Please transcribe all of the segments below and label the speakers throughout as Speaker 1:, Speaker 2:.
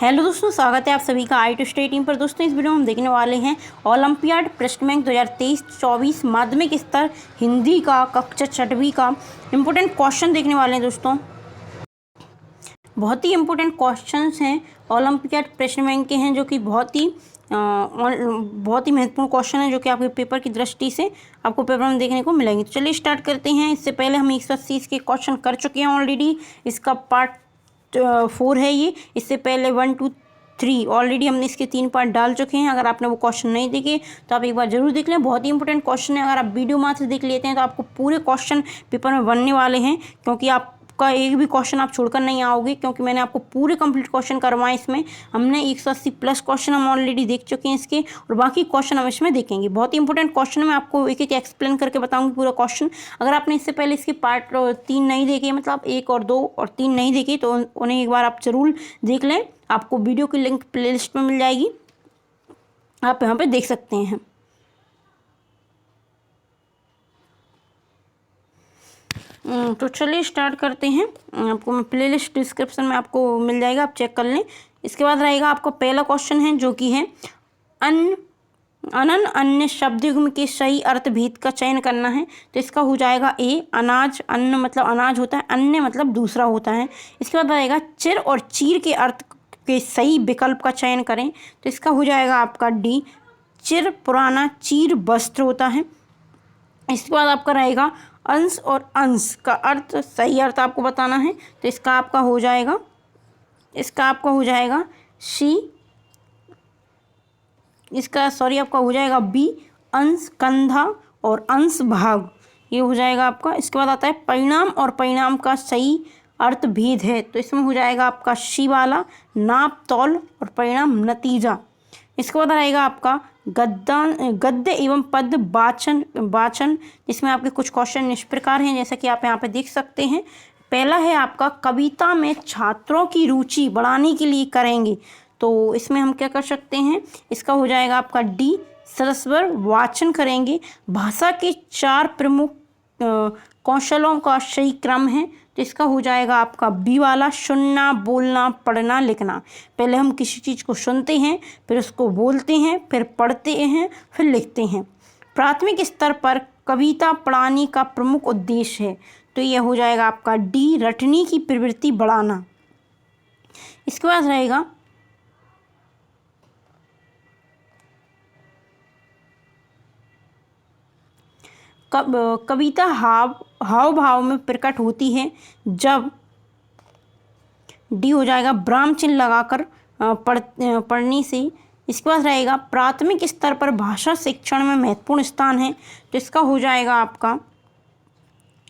Speaker 1: Hello दोस्तों, स्वागत है आप सभी का आई टू स्टडी टीम पर। दोस्तों इस वीडियो में हम देखने वाले हैं ओलंपियाड प्रश्न बैंक 2023-24 माध्यमिक स्तर हिंदी का कक्षा 6वीं का इम्पोर्टेंट क्वेश्चन देखने वाले हैं। दोस्तों बहुत ही इम्पोर्टेंट क्वेश्चंस हैं, ओलंपियाड प्रश्न बैंक के हैं, जो कि बहुत ही महत्वपूर्ण क्वेश्चन है, जो कि आपके पेपर की दृष्टि से आपको पेपर में देखने को मिलेंगे। तो चलिए स्टार्ट करते हैं। इससे पहले हम 180 के क्वेश्चन कर चुके हैं ऑलरेडी। इसका पार्ट 4 है ये। इससे पहले 1, 2, 3 ऑलरेडी हमने इसके 3 पार्ट डाल चुके हैं। अगर आपने वो क्वेश्चन नहीं देखे तो आप एक बार जरूर देख लें, बहुत ही इंपॉर्टेंट क्वेश्चन है। अगर आप वीडियो मात्र देख लेते हैं तो आपको पूरे क्वेश्चन पेपर में बनने वाले हैं, क्योंकि आपका एक भी क्वेश्चन आप छोड़कर नहीं आओगे, क्योंकि मैंने आपको पूरे कंप्लीट क्वेश्चन करवाए। इसमें हमने 180 प्लस क्वेश्चन हम ऑलरेडी देख चुके हैं इसके, और बाकी क्वेश्चन हम इसमें देखेंगे। बहुत ही इंपॉर्टेंट क्वेश्चन है, मैं आपको एक एक एक्सप्लेन करके बताऊंगी पूरा क्वेश्चन। अगर आपने इससे पहले इसके पार्ट 3 नहीं देखे, मतलब 1 और 2 और 3 नहीं देखे, तो उन्हें एक बार आप जरूर देख लें। आपको वीडियो की लिंक प्लेलिस्ट में मिल जाएगी, आप यहाँ पे देख सकते हैं। तो चलिए स्टार्ट करते हैं। आपको मैं प्लेलिस्ट डिस्क्रिप्शन में आपको मिल जाएगा, आप चेक कर लें। इसके बाद रहेगा आपका पहला क्वेश्चन है, जो कि है अन्य शब्द युग्म के सही अर्थ भेद का चयन करना है। तो इसका हो जाएगा ए अनाज। अन्न मतलब अनाज होता है, अन्य मतलब दूसरा होता है। इसके बाद रहेगा चिर और चीर के अर्थ के सही विकल्प का चयन करें। तो इसका हो जाएगा आपका डी चिर पुराना, चीर वस्त्र होता है। इसके बाद आपका रहेगा अंश और अंश का अर्थ, सही अर्थ आपको बताना है। तो इसका आपका हो जाएगा सी, आपका हो जाएगा बी अंश कंधा और अंश भाग, ये हो जाएगा आपका। इसके बाद आता है परिणाम और परिणाम का सही अर्थ भेद है। तो इसमें हो जाएगा आपका सी वाला नाप तौल और परिणाम नतीजा। इसके बाद रहेगा आपका गद्य एवं पद वाचन, जिसमें आपके कुछ क्वेश्चन इस प्रकार हैं, जैसा कि आप यहाँ पे देख सकते हैं। पहला है आपका कविता में छात्रों की रुचि बढ़ाने के लिए करेंगे। तो इसमें हम क्या कर सकते हैं, इसका हो जाएगा आपका डी सरस्वर वाचन करेंगे। भाषा के 4 प्रमुख कौशलों का सही क्रम है। तो इसका हो जाएगा आपका बी वाला सुनना, बोलना, पढ़ना, लिखना। पहले हम किसी चीज़ को सुनते हैं, फिर उसको बोलते हैं, फिर पढ़ते हैं, फिर लिखते हैं। प्राथमिक स्तर पर कविता पढ़ाने का प्रमुख उद्देश्य है। तो यह हो जाएगा आपका डी रटने की प्रवृत्ति बढ़ाना। इसके बाद रहेगा कविता हाव भाव में प्रकट होती है जब, डी हो जाएगा ब्राह्म चिन्ह लगाकर पढ़ने से। इसके बाद रहेगा प्राथमिक स्तर पर भाषा शिक्षण में महत्वपूर्ण स्थान है। तो इसका हो जाएगा आपका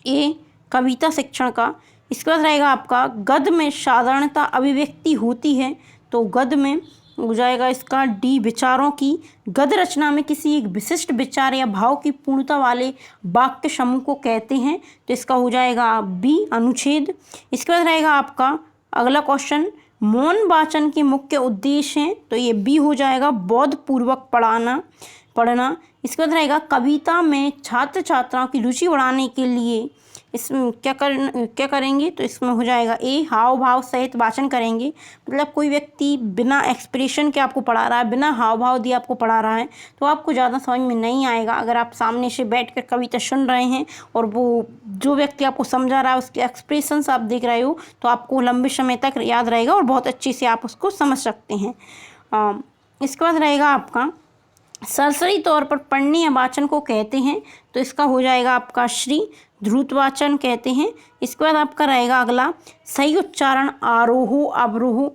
Speaker 1: ए कविता शिक्षण का। इसके बाद रहेगा आपका गद्य में साधारणता अभिव्यक्ति होती है। तो गद्य में हो जाएगा इसका डी विचारों की। गद्य रचना में किसी एक विशिष्ट विचार या भाव की पूर्णता वाले वाक्य समूह को कहते हैं। तो इसका हो जाएगा बी अनुच्छेद। इसके बाद रहेगा आपका अगला क्वेश्चन मौन वाचन के मुख्य उद्देश्य हैं। तो ये बी हो जाएगा बोधपूर्वक पढ़ना। इसके बाद रहेगा कविता में छात्र छात्राओं की रुचि बढ़ाने के लिए इसमें क्या करेंगे। तो इसमें हो जाएगा ए हाव भाव सहित वाचन करेंगे। मतलब कोई व्यक्ति बिना एक्सप्रेशन के आपको पढ़ा रहा है, बिना हाव भाव दिए आपको पढ़ा रहा है, तो आपको ज़्यादा समझ में नहीं आएगा। अगर आप सामने से बैठकर कविता सुन रहे हैं और वो जो व्यक्ति आपको समझा रहा है उसके एक्सप्रेशंस आप देख रहे हो, तो आपको लंबे समय तक याद रहेगा और बहुत अच्छे से आप उसको समझ सकते हैं। इसके बाद रहेगा आपका सरसरी तौर पर पढ़ने या वाचन को कहते हैं। तो इसका हो जाएगा आपका श्री ध्रुत वाचन कहते हैं। इसके बाद आपका रहेगा अगला सही उच्चारण आरोह अवरोह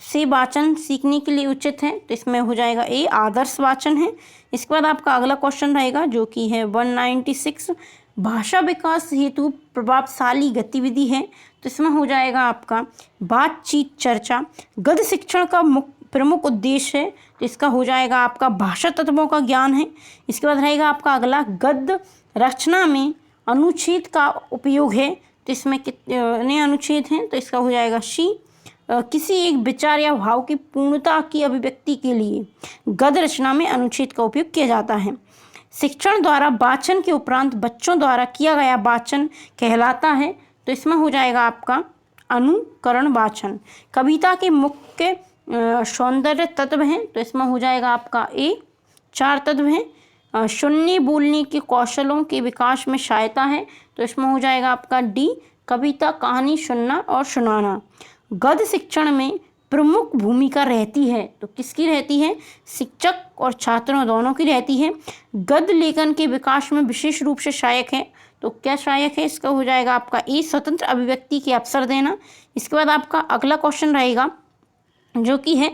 Speaker 1: से वाचन सीखने के लिए उचित है। तो इसमें हो जाएगा ए आदर्श वाचन है। इसके बाद आपका अगला क्वेश्चन रहेगा, जो कि है 196 भाषा विकास हेतु प्रभावशाली गतिविधि है। तो इसमें हो जाएगा आपका बातचीत चर्चा। गद्य शिक्षण का प्रमुख उद्देश्य है। तो इसका हो जाएगा आपका भाषा तत्वों का ज्ञान है। इसके बाद रहेगा आपका अगला गद्य रचना में अनुच्छेद का उपयोग है। तो इसमें कितने अनुच्छेद हैं। तो इसका हो जाएगा सी किसी एक विचार या भाव की पूर्णता की अभिव्यक्ति के लिए गद्य रचना में अनुच्छेद का उपयोग किया जाता है। शिक्षण द्वारा वाचन के उपरांत बच्चों द्वारा किया गया वाचन कहलाता है। तो इसमें हो जाएगा आपका अनुकरण वाचन। कविता के मुख्य सौंदर्य तत्व हैं, तो इसमें हो जाएगा आपका ए। 4 तत्व हैं। सुनने बोलने के कौशलों के विकास में सहायता है, तो इसमें हो जाएगा आपका डी। कविता, कहानी सुनना और सुनाना। गद्य शिक्षण में प्रमुख भूमिका रहती है, तो किसकी रहती है? शिक्षक और छात्रों दोनों की रहती है। गद्य लेखन के विकास में विशेष रूप से सहायक है, तो क्या सहायक है? इसका हो जाएगा आपका ए। स्वतंत्र अभिव्यक्ति के अवसर देना। इसके बाद आपका अगला क्वेश्चन रहेगा जो कि है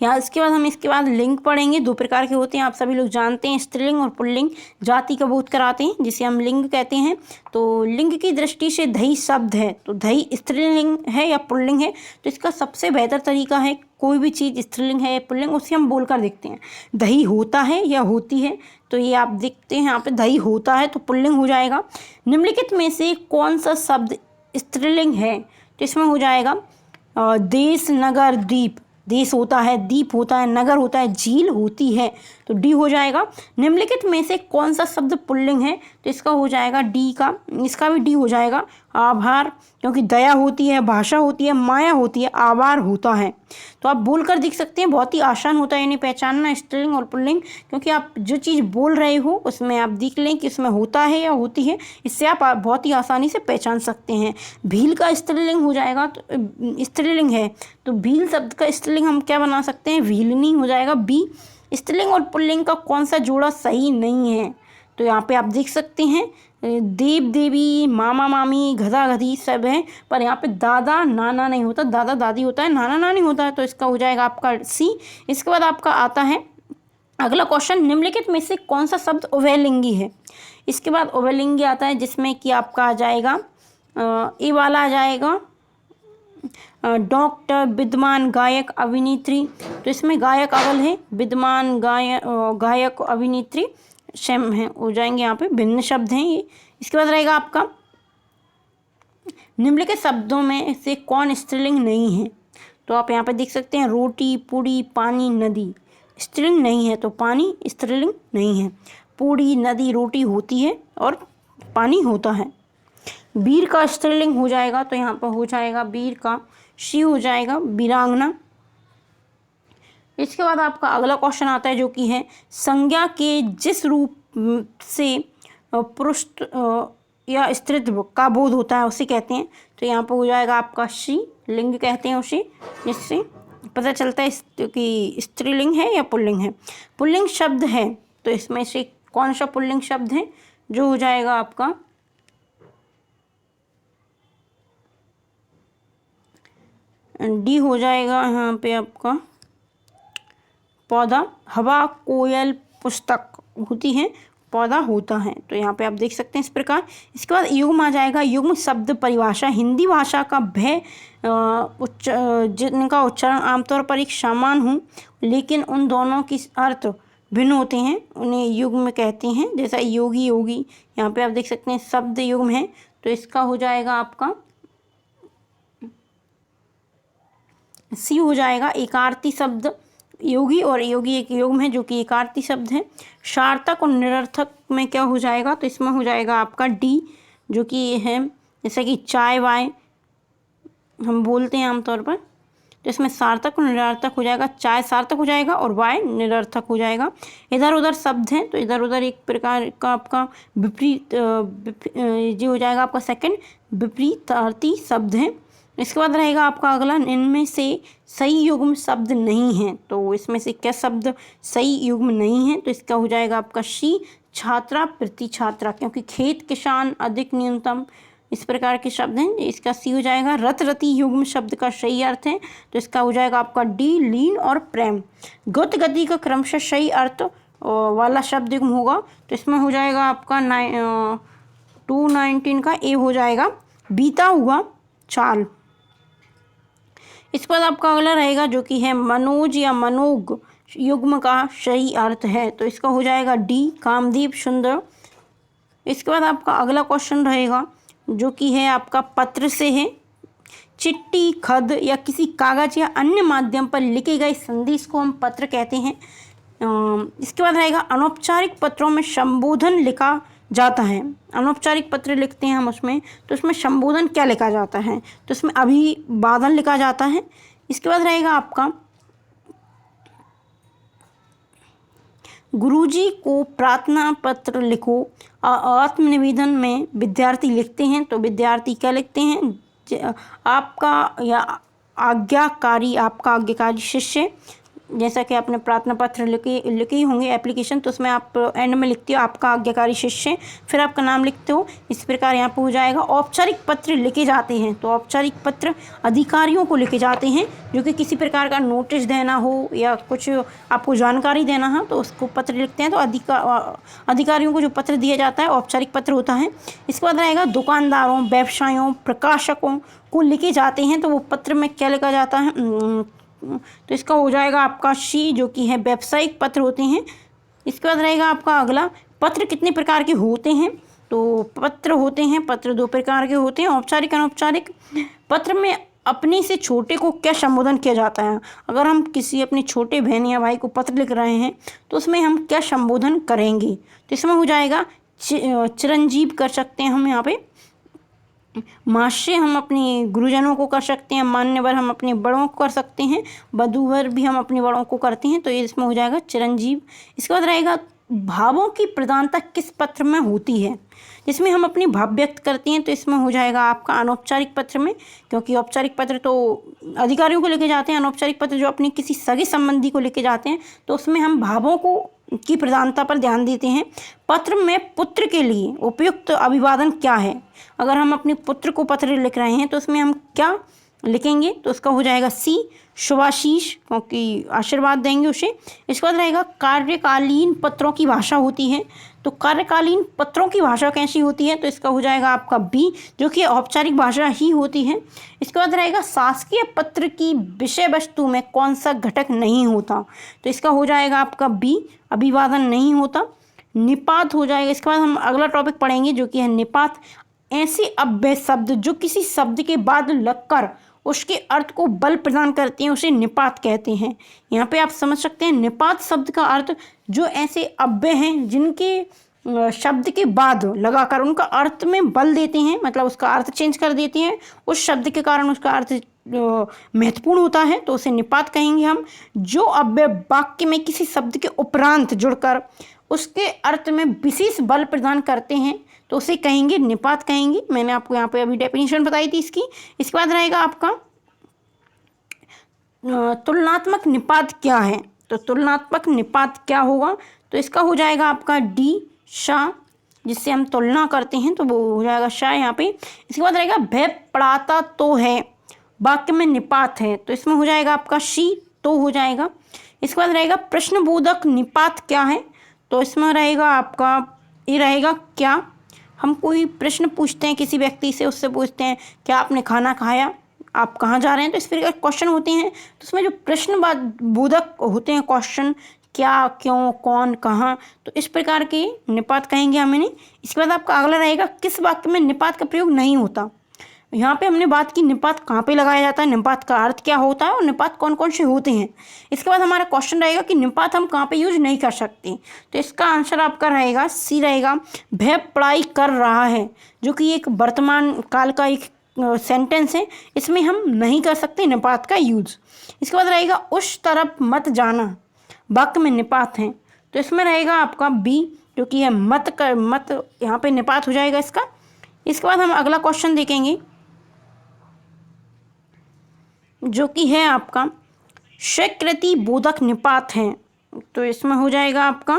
Speaker 1: यहाँ, इसके बाद हम इसके बाद लिंग पढ़ेंगे। 2 प्रकार के होते हैं, आप सभी लोग जानते हैं, स्त्रीलिंग और पुल्लिंग। जाति का बोध कराते हैं जिसे हम लिंग कहते हैं। तो लिंग की दृष्टि से दही शब्द है, तो दही स्त्रीलिंग है या पुल्लिंग है? तो इसका सबसे बेहतर तरीका है, कोई भी चीज़ स्त्रीलिंग है या पुल्लिंग, उसे हम बोलकर देखते हैं। दही होता है या होती है? तो ये आप देखते हैं यहाँ पे दही होता है, तो पुल्लिंग हो जाएगा। निम्नलिखित में से कौन सा शब्द स्त्रीलिंग है? तो इसमें हो जाएगा देश, नगर, द्वीप। देश होता है, द्वीप होता है, नगर होता है, झील होती है, तो डी हो जाएगा। निम्नलिखित में से कौन सा शब्द पुल्लिंग है? तो इसका हो जाएगा डी का, इसका भी डी हो जाएगा। आभार, क्योंकि दया होती है, भाषा होती है, माया होती है, आभार होता है। तो आप बोल कर देख सकते हैं, बहुत ही आसान होता है इन्हें पहचानना, स्त्रीलिंग और पुल्लिंग, क्योंकि आप जो चीज़ बोल रहे हो उसमें आप देख लें कि उसमें होता है या होती है, इससे आप बहुत ही आसानी से पहचान सकते हैं। भील का स्त्रीलिंग हो जाएगा, तो स्त्रीलिंग है, तो भील शब्द का स्त्रीलिंग हम क्या बना सकते हैं? भीलनी हो जाएगा बी। स्त्रीलिंग और पुल्लिंग का कौन सा जोड़ा सही नहीं है? तो यहाँ पे आप देख सकते हैं देव देवी, मामा मामी, गधा गधी सब है, पर यहाँ पे दादा नाना नहीं होता, दादा दादी होता है, नाना नानी होता है, तो इसका हो जाएगा आपका सी। इसके बाद आपका आता है अगला क्वेश्चन, निम्नलिखित में से कौन सा शब्द उभयलिंगी है? इसके बाद उभयलिंगी आता है जिसमें कि आपका आ जाएगा ए वाला आ जाएगा डॉक्टर, विद्वान, गायक, अभिनेत्री। तो इसमें गायक अवल है, विद्वान, गायक, अभिनेत्री सेम है, हो जाएंगे यहाँ पे, भिन्न शब्द हैं ये। इसके बाद रहेगा आपका निम्नलिखित शब्दों में से कौन स्त्रीलिंग नहीं है? तो आप यहाँ पे देख सकते हैं रोटी, पूड़ी, पानी, नदी। स्त्रीलिंग नहीं है, तो पानी स्त्रीलिंग नहीं है। पूड़ी, नदी, रोटी होती है और पानी होता है। वीर का स्त्रीलिंग हो जाएगा, तो यहाँ पर हो जाएगा वीर का शी हो जाएगा वीरांगना। इसके बाद आपका अगला क्वेश्चन आता है जो कि है संज्ञा के जिस रूप से पुरुष या स्त्रीत्व का बोध होता है उसे कहते हैं, तो यहाँ पर हो जाएगा आपका शी। लिंग कहते हैं उसे, जिससे पता चलता है कि स्त्रीलिंग है या पुल्लिंग है। पुल्लिंग शब्द है, तो इसमें से कौन सा पुल्लिंग शब्द है? जो हो जाएगा आपका डी हो जाएगा यहाँ पे आपका पौधा। हवा, कोयल, पुस्तक होती है, पौधा होता है, तो यहाँ पे आप देख सकते हैं इस प्रकार। इसके बाद युग्म आ जाएगा। युग्म शब्द परिभाषा, हिंदी भाषा का भय जिनका उच्चारण आमतौर पर एक समान हो लेकिन उन दोनों की अर्थ भिन्न होते हैं, उन्हें युग्म कहते हैं। जैसा योगी, योगी, यहाँ पे आप देख सकते हैं शब्द युग्म है, तो इसका हो जाएगा आपका सी हो जाएगा। एकार्थी शब्द, योगी और योगी एक युग्म है जो कि एकार्थी शब्द है। सार्थक और निरर्थक में क्या हो जाएगा? तो इसमें हो जाएगा आपका डी, जो कि है जैसे कि चाय वाय हम बोलते हैं आमतौर पर, तो इसमें सार्थक और निरर्थक हो जाएगा। चाय सार्थक हो जाएगा और वाय निरर्थक हो जाएगा। इधर उधर शब्द हैं, तो इधर उधर एक प्रकार का आपका विपरीत जो हो जाएगा आपका सेकंड, विपरीतार्थी शब्द है। इसके बाद रहेगा आपका अगला, इनमें से सही युग्म शब्द नहीं है, तो इसमें से क्या शब्द सही युग्म नहीं है? तो इसका हो जाएगा आपका सी। छात्रा, प्रति छात्रा, क्योंकि खेत, किसान, अधिक, न्यूनतम इस प्रकार के शब्द हैं, इसका सी हो जाएगा। रत, रति युग्म शब्द का सही अर्थ है, तो इसका हो जाएगा आपका डी, लीन और प्रेम। गति, गति का क्रमशः सही अर्थ वाला शब्द युग्म होगा, तो इसमें हो जाएगा आपका 219 का ए हो जाएगा बीता हुआ चाल। इसके बाद आपका अगला रहेगा जो कि है मनोज या मनोग युग्म का सही अर्थ है, तो इसका हो जाएगा डी, कामदेव, सुंदर। इसके बाद आपका अगला क्वेश्चन रहेगा जो कि है आपका पत्र से है। चिट्ठी, खत या किसी कागज या अन्य माध्यम पर लिखे गए संदेश को हम पत्र कहते हैं। इसके बाद रहेगा अनौपचारिक पत्रों में संबोधन लिखा जाता है। अनौपचारिक पत्र लिखते हैं हम उसमें, तो उसमें संबोधन क्या लिखा जाता है, तो उसमें अभिवादन लिखा जाता है। इसके बाद रहेगा आपका गुरुजी को प्रार्थना पत्र लिखो। आत्मनिवेदन में विद्यार्थी लिखते हैं, तो विद्यार्थी क्या लिखते हैं, आपका या आज्ञाकारी शिष्य। जैसा कि आपने प्रार्थना पत्र लिखे होंगे एप्लीकेशन, तो उसमें आप एंड में लिखते हो आपका आज्ञाकारी शिष्य, फिर आपका नाम लिखते हो। इस प्रकार यहाँ पर हो जाएगा। औपचारिक पत्र लिखे जाते हैं, तो औपचारिक पत्र अधिकारियों को लिखे जाते हैं, जो कि किसी प्रकार का नोटिस देना हो या कुछ आपको जानकारी देना हो तो उसको पत्र लिखते हैं। तो अधिकारियों को जो पत्र दिया जाता है औपचारिक पत्र होता है। इसके बाद रहेगा दुकानदारों, व्यवसायों, प्रकाशकों को लिखे जाते हैं, तो वो पत्र में क्या लिखा जाता है, तो इसका हो जाएगा आपका सी, जो कि है व्यावसायिक पत्र होते हैं। इसके बाद रहेगा आपका अगला, पत्र कितने प्रकार के होते हैं, तो पत्र होते हैं, पत्र 2 प्रकार के होते हैं, औपचारिक अनौपचारिक। पत्र में अपने से छोटे को क्या संबोधन किया जाता है, अगर हम किसी अपने छोटे बहन या भाई को पत्र लिख रहे हैं तो उसमें हम क्या संबोधन करेंगे, तो इसमें हो जाएगा चिरंजीव कर सकते हैं हम यहाँ पे, महाशय हम अपने गुरुजनों को कर सकते हैं, मान्यवर हम अपने बड़ों को कर सकते हैं, वधूवर भी हम अपने बड़ों को करते हैं, तो ये इसमें हो जाएगा चिरंजीव। इसके बाद रहेगा भावों की प्रधानता किस पत्र में होती है, जिसमें हम अपने भाव व्यक्त करते हैं, तो इसमें हो जाएगा आपका अनौपचारिक पत्र में, क्योंकि औपचारिक पत्र तो अधिकारियों को लिखे जाते हैं, अनौपचारिक पत्र जो अपने किसी सगे संबंधी को लिखे जाते हैं, तो उसमें हम भावों को की प्रधानता पर ध्यान देते हैं। पत्र में पुत्र के लिए उपयुक्त अभिवादन क्या है, अगर हम अपने पुत्र को पत्र लिख रहे हैं तो उसमें हम क्या लिखेंगे, तो उसका हो जाएगा सी, शुभाशीष, क्योंकि आशीर्वाद देंगे उसे। इसके बाद रहेगा कार्यकालीन पत्रों की भाषा होती है, तो कार्यकालीन पत्रों की भाषा कैसी होती है, तो इसका हो जाएगा आपका बी, जो कि औपचारिक भाषा ही होती है। इसके बाद रहेगा शासकीय पत्र की विषय वस्तु में कौन सा घटक नहीं होता, तो इसका हो जाएगा आपका बी, अभिवादन नहीं होता। निपात हो जाएगा। इसके बाद हम अगला टॉपिक पढ़ेंगे जो कि है निपात। ऐसे अव्यय शब्द जो किसी शब्द के बाद लगकर उसके अर्थ को बल प्रदान करते हैं उसे निपात कहते हैं। यहाँ पे आप समझ सकते हैं निपात शब्द का अर्थ जो ऐसे अव्यय हैं जिनके शब्द के बाद लगाकर उनका अर्थ में बल देते हैं, मतलब उसका अर्थ चेंज कर देते हैं, उस शब्द के कारण उसका अर्थ महत्वपूर्ण होता है, तो उसे निपात कहेंगे हम। जो अव्यय वाक्य में किसी शब्द के उपरांत जुड़कर उसके अर्थ में विशेष बल प्रदान करते हैं तो उसे कहेंगे निपात कहेंगे। मैंने आपको यहाँ पे अभी डेफिनेशन बताई थी इसकी। इसके बाद रहेगा आपका तुलनात्मक निपात क्या है, तो तुलनात्मक निपात क्या होगा, तो इसका हो जाएगा आपका डी, शाह, जिससे हम तुलना करते हैं तो वो हो जाएगा शाह यहाँ पे। इसके बाद रहेगा भय पड़ाता तो है, वाक्य में निपात है, तो इसमें हो जाएगा आपका शी, तो हो जाएगा। इसके बाद रहेगा प्रश्नबोधक निपात क्या है, तो इसमें रहेगा आपका ये रहेगा क्या, हम कोई प्रश्न पूछते हैं किसी व्यक्ति से, उससे पूछते हैं क्या आपने खाना खाया, आप कहाँ जा रहे हैं, तो इस प्रकार क्वेश्चन होते हैं। तो उसमें जो प्रश्न बोधक होते हैं क्वेश्चन, क्या, क्यों, कौन, कहाँ, तो इस प्रकार के निपात कहेंगे हमने। इसके बाद आपका अगला रहेगा किस वाक्य में निपात का प्रयोग नहीं होता। यहाँ पे हमने बात की निपात कहाँ पे लगाया जाता है, निपात का अर्थ क्या होता है और निपात कौन कौन से होते हैं। इसके बाद हमारा क्वेश्चन रहेगा कि निपात हम कहाँ पे यूज नहीं कर सकते, तो इसका आंसर आपका रहेगा सी रहेगा, वह पढ़ाई कर रहा है, जो कि एक वर्तमान काल का एक सेंटेंस है, इसमें हम नहीं कर सकते निपात का यूज। इसके बाद रहेगा उस तरफ मत जाना, वाक्य में निपात है, तो इसमें रहेगा आपका बी, जो कि है मत यहाँ पे निपात हो जाएगा इसका। इसके बाद हम अगला क्वेश्चन देखेंगे जो कि है आपका स्वीकृति बोधक निपात है, तो इसमें हो जाएगा आपका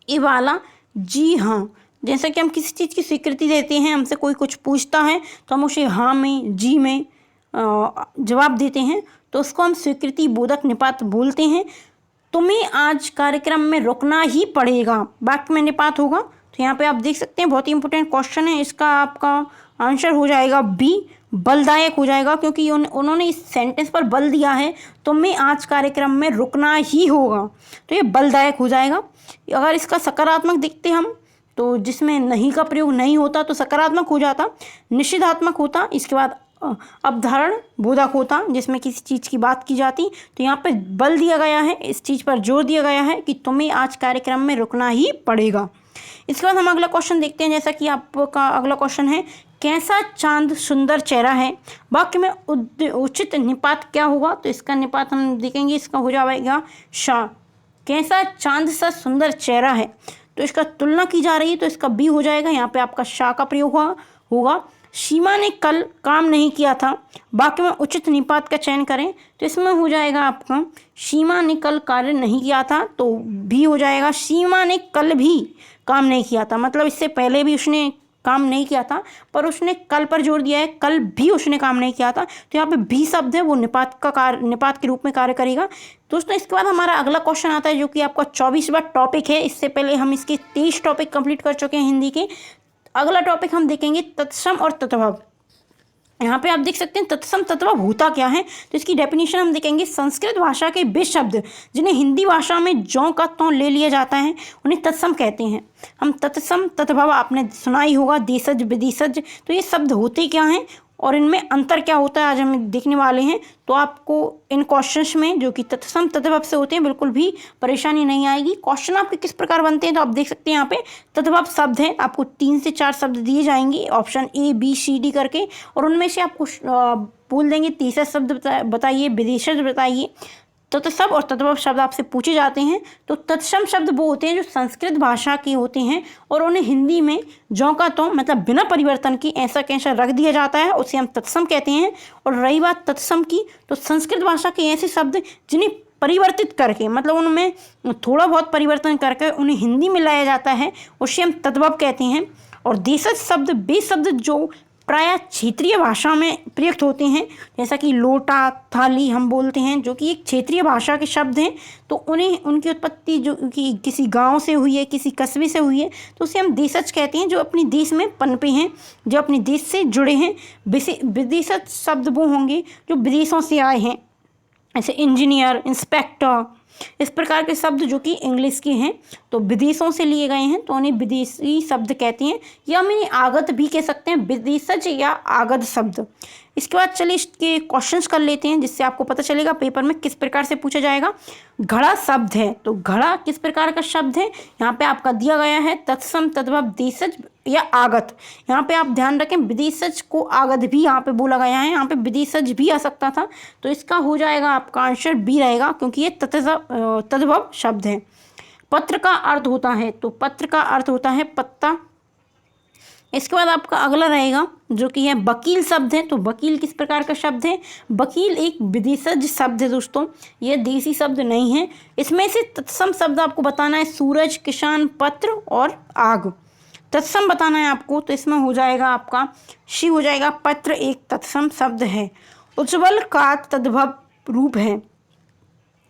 Speaker 1: ये वाला जी हाँ। जैसा कि हम किसी चीज़ की स्वीकृति देते हैं, हमसे कोई कुछ पूछता है तो हम उसे हाँ में, जी में जवाब देते हैं, तो उसको हम स्वीकृति बोधक निपात बोलते हैं। तुम्हें आज कार्यक्रम में रुकना ही पड़ेगा, वाक्य में निपात होगा। तो यहाँ पे आप देख सकते हैं बहुत ही इंपॉर्टेंट क्वेश्चन है, इसका आपका आंसर हो जाएगा बी, बलदायक हो जाएगा, क्योंकि उन्होंने इस सेंटेंस पर बल दिया है तुम्हें आज कार्यक्रम में रुकना ही होगा, तो ये बलदायक हो जाएगा। अगर इसका सकारात्मक देखते हम तो जिसमें नहीं का प्रयोग नहीं होता तो सकारात्मक हो जाता, निषेधात्मक होता, इसके बाद अवधारण बोधक होता जिसमें किसी चीज़ की बात की जाती। तो यहाँ पे बल दिया गया है, इस चीज़ पर जोर दिया गया है कि तुम्हें आज कार्यक्रम में रुकना ही पड़ेगा। इसके बाद हम अगला क्वेश्चन देखते हैं। जैसा कि आपका अगला क्वेश्चन है, कैसा चांद सुंदर चेहरा है, वाक्य में उचित निपात क्या होगा? तो इसका निपात हम देखेंगे, इसका हो जाएगा शाह। कैसा चांद सा सुंदर चेहरा है, तो इसका तुलना की जा रही है, तो इसका बी हो जाएगा। यहाँ पे आपका शाह का प्रयोग होगा। सीमा ने कल काम नहीं किया था, वाक्य में उचित निपात का चयन करें, तो इसमें हो जाएगा आपका सीमा ने कल कार्य नहीं किया था, तो भी हो जाएगा। सीमा ने कल भी काम नहीं किया था, मतलब इससे पहले भी उसने काम नहीं किया था, पर उसने कल पर जोर दिया है, कल भी उसने काम नहीं किया था, तो यहाँ पे भी शब्द है वो निपात के रूप में कार्य करेगा। दोस्तों इसके बाद हमारा अगला क्वेश्चन आता है, जो कि आपका 24वां टॉपिक है। इससे पहले हम इसके 23 टॉपिक कंप्लीट कर चुके हैं हिंदी के। अगला टॉपिक हम देखेंगे तत्सम और तद्भव। यहाँ पे आप देख सकते हैं तत्सम तद्भव होता क्या है, तो इसकी डेफिनेशन हम देखेंगे। संस्कृत भाषा के वे शब्द जिन्हें हिंदी भाषा में ज्यों का त्यों ले लिया जाता है उन्हें तत्सम कहते हैं। हम तत्सम तद्भव आपने सुना ही होगा, देशज विदेशज, तो ये शब्द होते क्या हैं और इनमें अंतर क्या होता है आज हम देखने वाले हैं। तो आपको इन क्वेश्चंस में जो कि तत्सम तद्भव से होते हैं बिल्कुल भी परेशानी नहीं आएगी। क्वेश्चन आपके किस प्रकार बनते हैं, तो आप देख सकते हैं यहाँ पे तद्भव शब्द है, आपको 3 से 4 शब्द दिए जाएंगे option A B C D करके, और उनमें से आपको बोल देंगे तीसरा शब्द बताइए, विदेशज बताइए। तत्सम और तद्भव शब्द आपसे पूछे जाते हैं। तो तत्सम शब्द वो होते हैं जो संस्कृत भाषा के होते हैं और उन्हें हिंदी में ज्यों का त्यों मतलब बिना परिवर्तन की ऐसा कैसा रख दिया जाता है, उसे हम तत्सम कहते हैं। और रही बात तत्सम की, तो संस्कृत भाषा के ऐसे शब्द जिन्हें परिवर्तित करके मतलब उनमें थोड़ा बहुत परिवर्तन करके उन्हें हिंदी में लाया जाता है, उसे हम तद्भव कहते हैं। और देशज शब्द वे शब्द जो प्रायः क्षेत्रीय भाषा में प्रयुक्त होते हैं, जैसा कि लोटा थाली हम बोलते हैं, जो कि एक क्षेत्रीय भाषा के शब्द हैं, तो उन्हें उनकी उत्पत्ति जो कि किसी गांव से हुई है, किसी कस्बे से हुई है, तो उसे हम देशज कहते हैं, जो अपने देश में पनपे हैं, जो अपने देश से जुड़े हैं। विदेशज शब्द वो होंगे जो विदेशों से आए हैं, ऐसे इंजीनियर, इंस्पेक्टर, इस प्रकार के शब्द जो कि इंग्लिश के हैं, तो विदेशों से लिए गए हैं, तो उन्हें विदेशी शब्द कहते हैं, या हम इन्हें आगत भी कह सकते हैं, विदेशज या आगत शब्द। इसके बाद चलिए इसके क्वेश्चंस कर लेते हैं, जिससे आपको पता चलेगा पेपर में किस प्रकार से पूछा जाएगा। घड़ा शब्द है, तो घड़ा किस प्रकार का शब्द है, यहाँ पे आपका दिया गया है तत्सम तद्भव देशज या आगत। यहाँ पे आप ध्यान रखें विदेशज को आगत भी यहाँ पे बोला गया है, यहाँ पे विदेशज भी आ सकता था, तो इसका हो जाएगा आपका आंसर बी रहेगा, क्योंकि ये तद्भव शब्द है। पत्र का अर्थ होता है, तो पत्र का अर्थ होता है पत्ता। इसके बाद आपका अगला रहेगा जो कि है वकील शब्द है, तो वकील किस प्रकार का शब्द है, वकील एक विदेशज शब्द है दोस्तों, ये देसी शब्द नहीं है। इसमें से तत्सम शब्द आपको बताना है सूरज, किसान, पत्र और आग, तत्सम बताना है आपको, तो इसमें हो जाएगा आपका शी हो जाएगा, पत्र एक तत्सम शब्द है। उज्ज्वल का तद्भव रूप है,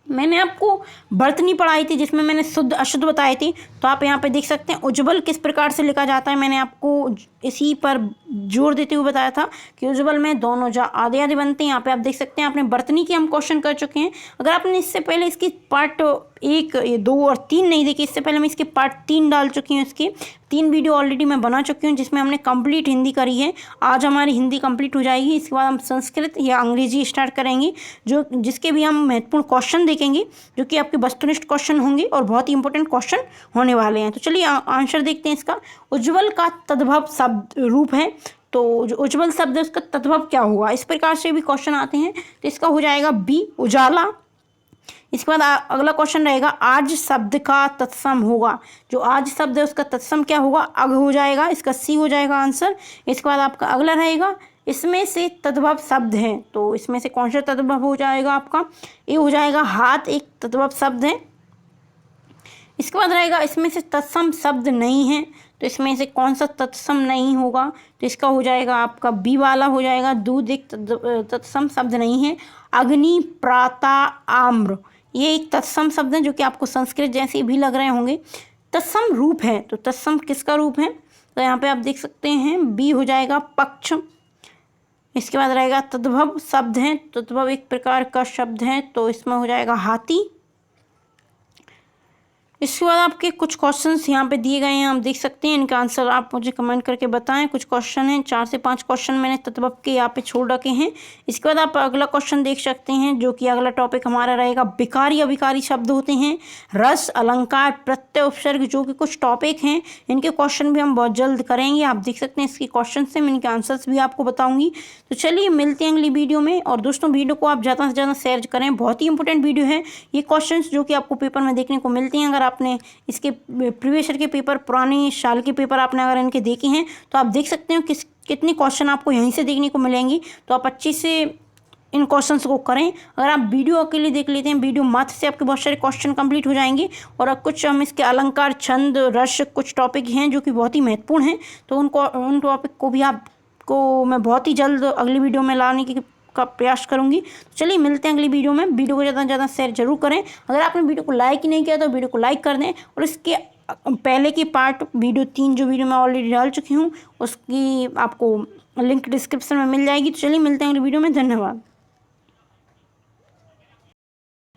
Speaker 1: मैंने आपको वर्तनी पढ़ाई थी जिसमें मैंने शुद्ध अशुद्ध बताए थे, तो आप यहाँ पे देख सकते हैं उज्ज्वल किस प्रकार से लिखा जाता है, मैंने आपको इसी पर जोर देते हुए बताया था कि उज्ज्वल में दोनों जा आधे आधे बनते हैं। यहाँ पे आप देख सकते हैं आपने वर्तनी की हम क्वेश्चन कर चुके हैं। अगर आपने इससे पहले इसकी पार्ट 1, 2 और 3 नहीं देखी, इससे पहले मैं इसके पार्ट 3 डाल चुकी हूँ, इसके 3 वीडियो ऑलरेडी मैं बना चुकी हूँ जिसमें हमने कंप्लीट हिंदी करी है। आज हमारी हिंदी कंप्लीट हो जाएगी, इसके बाद हम संस्कृत या अंग्रेजी स्टार्ट करेंगे, जो जिसके भी हम महत्वपूर्ण क्वेश्चन देखेंगे, जो कि आपके वस्तुनिष्ठ क्वेश्चन होंगे और बहुत ही इंपॉर्टेंट क्वेश्चन होने वाले हैं। तो चलिए आंसर देखते हैं इसका। उज्ज्वल का तद्भव शब्द रूप है, तो जो उज्ज्वल शब्द है उसका तद्भव क्या होगा, इस प्रकार से भी क्वेश्चन आते हैं, तो इसका हो जाएगा बी उजाला। इसके बाद अगला क्वेश्चन रहेगा आज शब्द का तत्सम होगा, जो आज शब्द है उसका तत्सम क्या होगा, अग हो जाएगा, इसका सी हो जाएगा आंसर। इसके बाद आपका अगला रहेगा इसमें से तद्भव शब्द है, तो इसमें से कौन सा तद्भव हो जाएगा आपका, ये हो जाएगा हाथ एक तद्भव शब्द है। इसके बाद रहेगा इसमें से तत्सम शब्द नहीं है, तो इसमें से कौन सा तत्सम नहीं होगा, तो इसका हो जाएगा आपका बी वाला हो जाएगा, दूध एक तत्सम शब्द नहीं है। अग्नि, प्राता, आम्र, ये एक तत्सम शब्द है जो कि आपको संस्कृत जैसे भी लग रहे होंगे। तत्सम रूप है, तो तत्सम किसका रूप है, तो यहाँ पे आप देख सकते हैं बी हो जाएगा पक्ष। इसके बाद रहेगा तद्भव शब्द है, तद्भव एक प्रकार का शब्द है, तो इसमें हो जाएगा हाथी। इसके बाद आपके कुछ क्वेश्चंस यहाँ पे दिए गए हैं, आप देख सकते हैं। इनका आंसर आप मुझे कमेंट करके बताएं। कुछ क्वेश्चन हैं, 4 से 5 क्वेश्चन मैंने तत्व के यहाँ पे छोड़ रखे हैं। इसके बाद आप अगला क्वेश्चन देख सकते हैं, जो कि अगला टॉपिक हमारा रहेगा विकारी अविकारी शब्द होते हैं, रस, अलंकार, प्रत्यय, उपसर्ग, जो कि कुछ टॉपिक हैं। इनके क्वेश्चन भी हम बहुत जल्द करेंगे। आप देख सकते हैं इसके क्वेश्चन से मैं इनके आंसर्स भी आपको बताऊँगी। तो चलिए मिलते हैं अगली वीडियो में। और दोस्तों वीडियो को आप ज़्यादा से ज़्यादा शेयर करें, बहुत ही इंपॉर्टेंट वीडियो है ये। क्वेश्चन जो कि आपको पेपर में देखने को मिलते हैं, अगर आपने इसके प्रीवियस ईयर के पेपर, पुराने साल के पेपर आपने अगर इनके देखे हैं तो आप देख सकते हो कितने क्वेश्चन आपको यहीं से देखने को मिलेंगी। तो आप अच्छे से इन क्वेश्चंस को करें। अगर आप वीडियो अकेले देख लेते हैं, वीडियो मात्र से आपके बहुत सारे क्वेश्चन कंप्लीट हो जाएंगे। और अब कुछ हम इसके अलंकार, छंद, रस, कुछ टॉपिक हैं जो कि बहुत ही महत्वपूर्ण हैं। तो उन टॉपिक को भी आपको मैं बहुत ही जल्द अगली वीडियो में लाने का प्रयास करूंगी। तो चलिए मिलते हैं अगली वीडियो में। वीडियो को ज़्यादा से ज़्यादा शेयर जरूर करें। अगर आपने वीडियो को लाइक ही नहीं किया तो वीडियो को लाइक कर दें। और इसके पहले की पार्ट वीडियो 3 जो वीडियो मैं ऑलरेडी डाल चुकी हूँ, उसकी आपको लिंक डिस्क्रिप्शन में मिल जाएगी। तो चलिए मिलते हैं अगली वीडियो में। धन्यवाद।